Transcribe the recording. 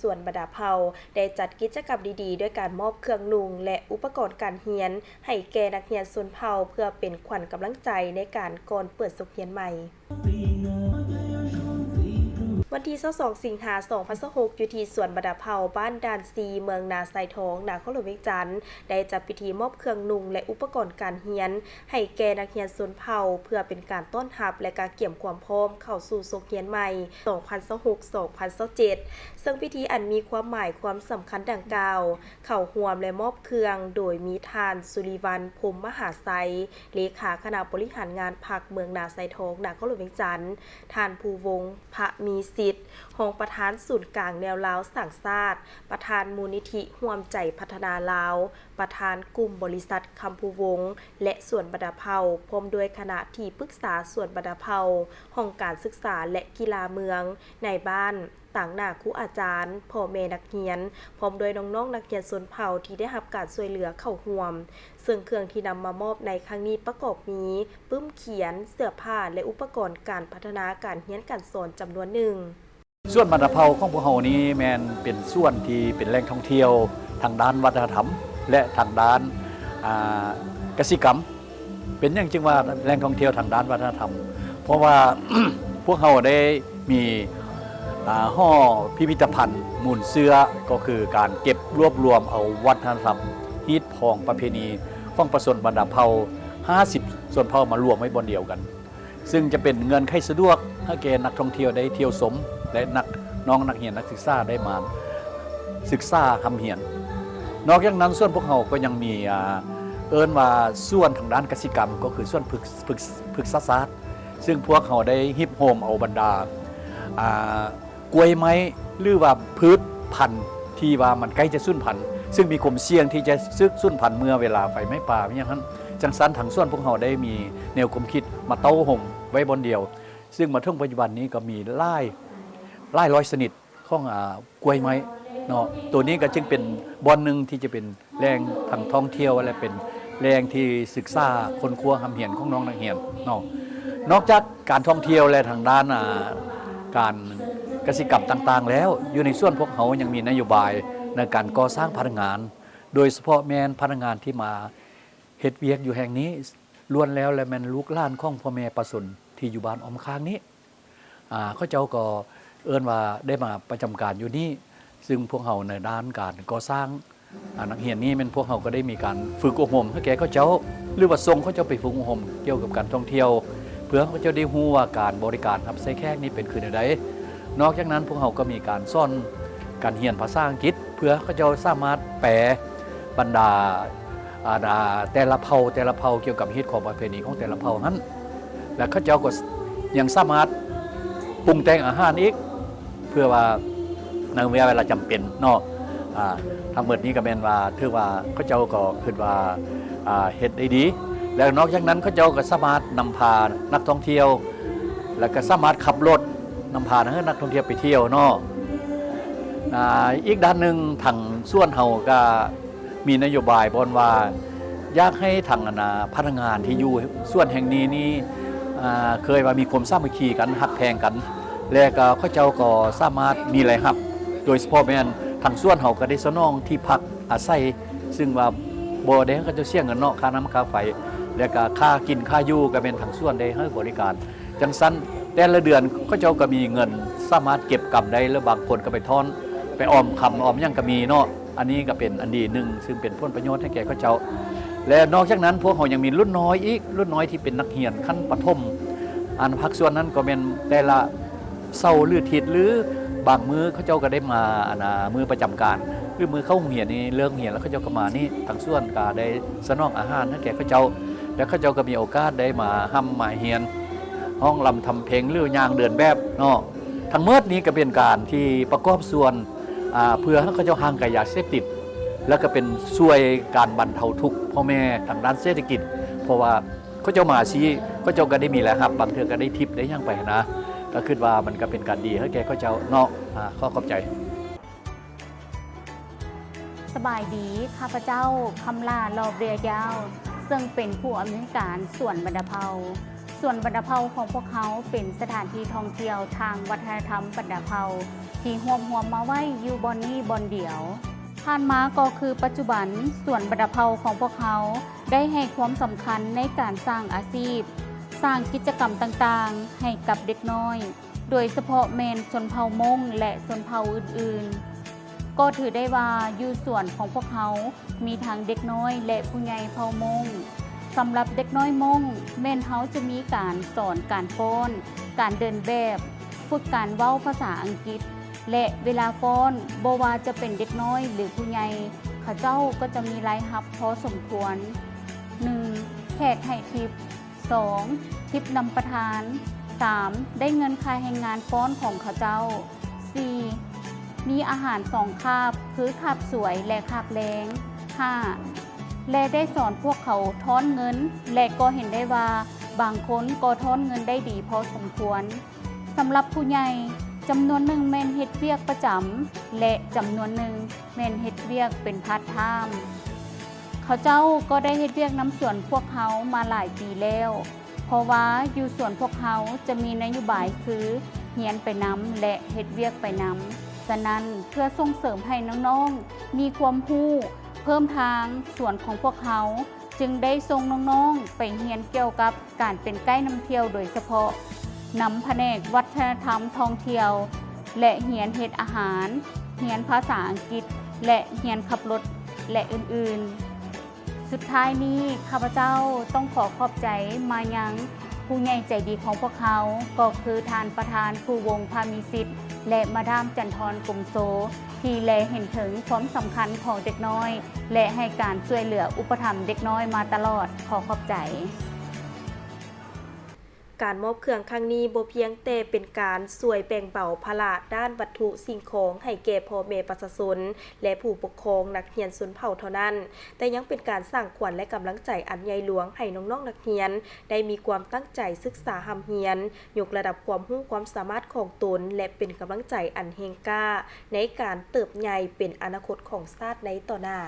สวนบรรดาเผาได้จัดกิจกรรมดีๆด้วยการมอบเครื่องนุ่งและอุปกรณ์การเรียนให้แก่นักเรียนชนเผ่าเพื่อเป็นขวัญกำลังใจในการก่อนเปิดศุกร์เรียนใหม่วันที่22สิงหาคม2026อยู่ที่สวนบรรดาเผาบ้านดานซีเมืองนาไซทองนครหลวงเวียงจันทน์ได้จัดพิธีมอบเครื่องนุ่งและอุปกรณ์การเรียนให้แก่นักเรียนชนเผ่าเพื่อเป็นการต้อนรับและการเกี่ยมความพร้อมเข้าสู่ศุกร์เรียนใหม่2026-2027ซึ่งพิธีอันมีความหมายความสำคัญดังกล่าวเข้าร่วมและมอบเครื่องโดยมีท่านสุริวัลย์ พรหมมหาไสยเลขาคณะบริหารงานพรรคเมืองนาไซทองนครหลวงเวียงจันทน์ท่านภูวงศ์พระมีสิทธิ์รองประธานศูนย์กลางแนวลาวสร้างชาติประธานมูลนิธิร่วมใจพัฒนาลาวประธานกลุ่มบริษัทคำภูวงศ์และสวนบรรดาเผาพร้อมด้วยคณะที่ปรึกษาสวนบรรดาเผาห้องการศึกษาและกีฬาเมืองในบ้านต่างหน้าครูอาจารย์พ่อแม่นักเรียนพร้อมโดยน้องๆนักเรียนชนเผ่าที่ได้รับการช่วยเหลือเข้าร่วมซึ่งเครื่องที่นำมามอบในครั้งนี้ประกอบมีปึ้มเขียนเสื้อผ้าและอุปกรณ์การพัฒนาการเรียนการสอนจำนวนหนึ่งส่วนบรรดาเผ่าของพวกเรานี้แมนเป็นส่วนที่เป็นแหล่งท่องเที่ยวทางด้านวัฒนธรรมและทางด้านกสิกรรมเป็นอย่างจึงว่าแหล่งท่องเที่ยวทางด้านวัฒนธรรมเพราะว่า พวกเราได้มีห่อพิพิธภัณฑ์มูลเสื้อก็คือการเก็บรวบรวมเอาวัฒนธรรมฮีตพองประเพณีของประชาชนบรรดาเผ่า50ส่วนเผ่ามารวมไว้บนเดียวกันซึ่งจะเป็นเงินไขสะดวกให้แก่นักท่องเที่ยวได้เที่ยวชมและน้องนักเรียนนักศึกษาได้มาศึกษาคำเรียนนอกจากนั้นส่วนพวกเราก็ยังมีเอิ้นว่าส่วนทางด้านกสิกรรมก็คือส่วนพฤกษศาสตร์ซึ่งพวกเขาได้ฮิปโฮมเอาบรรดากล้วยไม้หรือว่าพืชพันธุ์ที่ว่ามันใกล้จะสูญพันธุ์ซึ่งมีความเสี่ยงที่จะสูญพันธุ์เมื่อเวลาไฟไหม้ป่าอย่างนั้นจังสันทางส่วนพวกเราได้มีแนวความคิดมาเต้าห่มไว้บนเดียวซึ่งมาถึงปัจจุบันนี้ก็มีหลายร้อยชนิดของกล้วยไม้เนาะตัวนี้ก็จึงเป็นบอนหนึ่งที่จะเป็นแรงทางท่องเที่ยวและเป็นแรงที่ศึกษาคนครัวคำเหียนของน้องนักเรียนเนาะนอกจากการท่องเที่ยวและทางด้านการกสิกรรมต่างๆแล้วอยู่ในส่วนพวกเขายังมีนโยบายในการก่อสร้างพนักงานโดยเฉพาะแมนพนักงานที่มาเฮ็ดเวียกอยู่แห่งนี้ล้วนแล้วและแมนลูกหลานของพ่อแม่ประสนที่อยู่บ้านออมค้างนี้เขาเจ้าก็เอิ้นว่าได้มาประจำการอยู่นี่ซึ่งพวกเขาในด้านการก่อสร้างนักเรียนนี่เป็นพวกเขาก็ได้มีการฝึกอบรมให้แก่เขาเจ้าหรือว่าส่งเขาเจ้าไปฝึกอบรมเกี่ยวกับการท่องเที่ยวเพื่อเขาเจ้าได้รู้ว่าการบริการรับใช้แขกนี่เป็นคือใดนอกจากนั้นพวกเขาก็มีการสอนการเรียนภาษาอังกฤษเพื่อเขาจะสามารถแปลบรรดาแต่ละเผ่าเกี่ยวกับฮีตของประเพณีของแต่ละเผ่านั้นและเขาเจ้าก็ยังสามารถปรุงแต่งอาหารอีกเพื่อว่าในเวลาจำเป็นเนาะทั้งหมดนี้ก็เป็นว่าถือว่าเขาเจ้าก็คิดว่าเฮ็ดได้ดีแล้วนอกจากนั้นเขาเจ้าก็สามารถนำพานักท่องเที่ยวแล้วก็สามารถขับรถนำพานักท่องเที่ยวไปเที่ยวเนาะอีกด้านหนึ่งทางส่วนเฮาก็มีนโยบายบนว่าอยากให้ทางพนักงานที่อยู่ส่วนแห่งนี้นี่เคยว่ามีความสามัคคีกันหักแพงกันและก็เขาเจ้าก็สามารถมีรายรับโดยเฉพาะแม่นทางส่วนเฮาก็ได้สนองที่พักอาศัยซึ่งว่าบ่ได้เขาจะเสี่ยงเงินเนาะค่าน้ำค่าไฟและก็ค่ากินค่าอยู่ก็เป็นทางส่วนได้ให้บริการจังซั่นแต่ละเดือนเขาเจ้าก็มีเงินสามารถเก็บกำได้แล้วบางคนก็ไปทอนไปออมคำออมยังก็มีเนาะอันนี้ก็เป็นอันดีหนึ่งซึ่งเป็นผลประโยชน์ให้แก่เขาเจ้าและนอกจากนั้นพวกเขายังมีรุ่นน้อยอีกรุ่นน้อยที่เป็นนักเรียนขั้นประถมพักส่วนนั้นก็เป็นแต่ละเสาร์หรืออาทิตย์หรือบางมื้อเขาเจ้าก็ได้มามื้อประจำการหรือมื้อเข้าโรงเรียนนี่เลิกเรียนแล้วเขาเจ้าก็มานี่ทางส่วนก็ได้สนองอาหารให้แก่เขาเจ้าและเขาเจ้าก็มีโอกาสได้มาห้ำมาเรียนห้องลำทำเพลงหรือย่างเดินแบบเนาะทั้งหมดนี้ก็เป็นการที่ประกอบส่วนเพื่อให้เขาเจ้าห่างไกลยาเสพติดแล้วก็เป็นช่วยการบรรเทาทุกข์พ่อแม่ทางด้านเศรษฐกิจเพราะว่าเขาเจ้ามาชี้เขาเจ้าก็ได้มีแหละครับบางเทื่อก็ได้ทิปได้ย่างไปนะก็คิดว่ามันก็เป็นการดีให้แกเขาเจ้าเนาะขอบใจสบายดีข้าพเจ้าคำลารอบเรือยาวซึ่งเป็นผู้อำนวยการส่วนบรรดาเผา ส่วนบรรดาเผ่าของพวกเขาเป็นสถานที่ท่องเที่ยวทางวัฒนธรรมบรรดาเผ่าที่รวมมาไว้อยู่บอนนี้บอนเดียวผ่านมาก็คือปัจจุบันส่วนบรรดาเผ่าของพวกเขาได้ให้ความสำคัญในการสร้างอาชีพสร้างกิจกรรมต่างๆให้กับเด็กน้อยโดยเฉพาะแมนชนเผ่ามงและชนเผ่าอื่นๆก็ถือได้ว่าอยู่ส่วนของพวกเขามีทั้งเด็กน้อยและผู้ใหญ่เผ่ามงสำหรับเด็กน้อยมงแม่นเฮาจะมีการสอนการฟ้อนการเดินแบบฝึกการเว้าภาษาอังกฤษและเวลาฟ้อนบ่ว่าจะเป็นเด็กน้อยหรือผู้ใหญ่เขาเจ้าก็จะมีรายรับพอสมควร 1. แขกให้ทิป 2. ทิปนำประทาน 3. ได้เงินค่าแรงงานฟ้อนของเขาเจ้า 4. มีอาหาร2 คาบคือคาบสวยและคาบแรง 5. และได้สอนพวกเขาทอนเงินและก็เห็นได้ว่าบางคนก็ทอนเงินได้ดีพอสมควรสำหรับผู้ใหญ่จำนวนหนึ่งแม่นเฮ็ดเวียกประจำและจำนวนหนึ่งแม่นเฮ็ดเวียกเป็นพาร์ทไทม์เขาเจ้าก็ได้เฮ็ดเวียกน้ำสวนพวกเขามาหลายปีแล้วเพราะว่าอยู่สวนพวกเขาจะมีนโยบายคือเรียนไปนำและเฮ็ดเวียกไปนำฉะนั้นเพื่อส่งเสริมให้น้องๆมีความรู้เพิ่มทางสวนของพวกเขาจึงได้ส่งน้องๆไปเรียนเกี่ยวกับการเป็นไกด์นำเที่ยวโดยเฉพาะนำแผนกวัฒนธรรมท่องเที่ยวและเรียนเฮ็ดอาหารเรียนภาษาอังกฤษและเรียนขับรถและอื่นๆสุดท้ายนี้ข้าพเจ้าต้องขอบใจมายังผู้ใหญ่ใจดีของพวกเขาก็คือท่านประธานผู้วงพามีสิทธิ์และมาดามจันทรกลุ่มโซที่แลเห็นถึงความสำคัญของเด็กน้อยและให้การช่วยเหลืออุปถัมภ์เด็กน้อยมาตลอดขอบใจการมอบเครื่องครั้งนี้บ่เพียงแต่เป็นการช่วยแบ่งเบาภาระด้านวัตถุสิ่งของให้แก่พ่อแม่ประชาชนและผู้ปกครองนักเรียนชนเผ่าเท่านั้นแต่ยังเป็นการสร้างขวัญและกำลังใจอันใหญ่หลวงให้น้องๆนักเรียนได้มีความตั้งใจศึกษาร่ำเรียนยกระดับความรู้ความสามารถของตนและเป็นกำลังใจอันแห่งกล้าในการเติบใหญ่เป็นอนาคตของชาติในต่อหน้า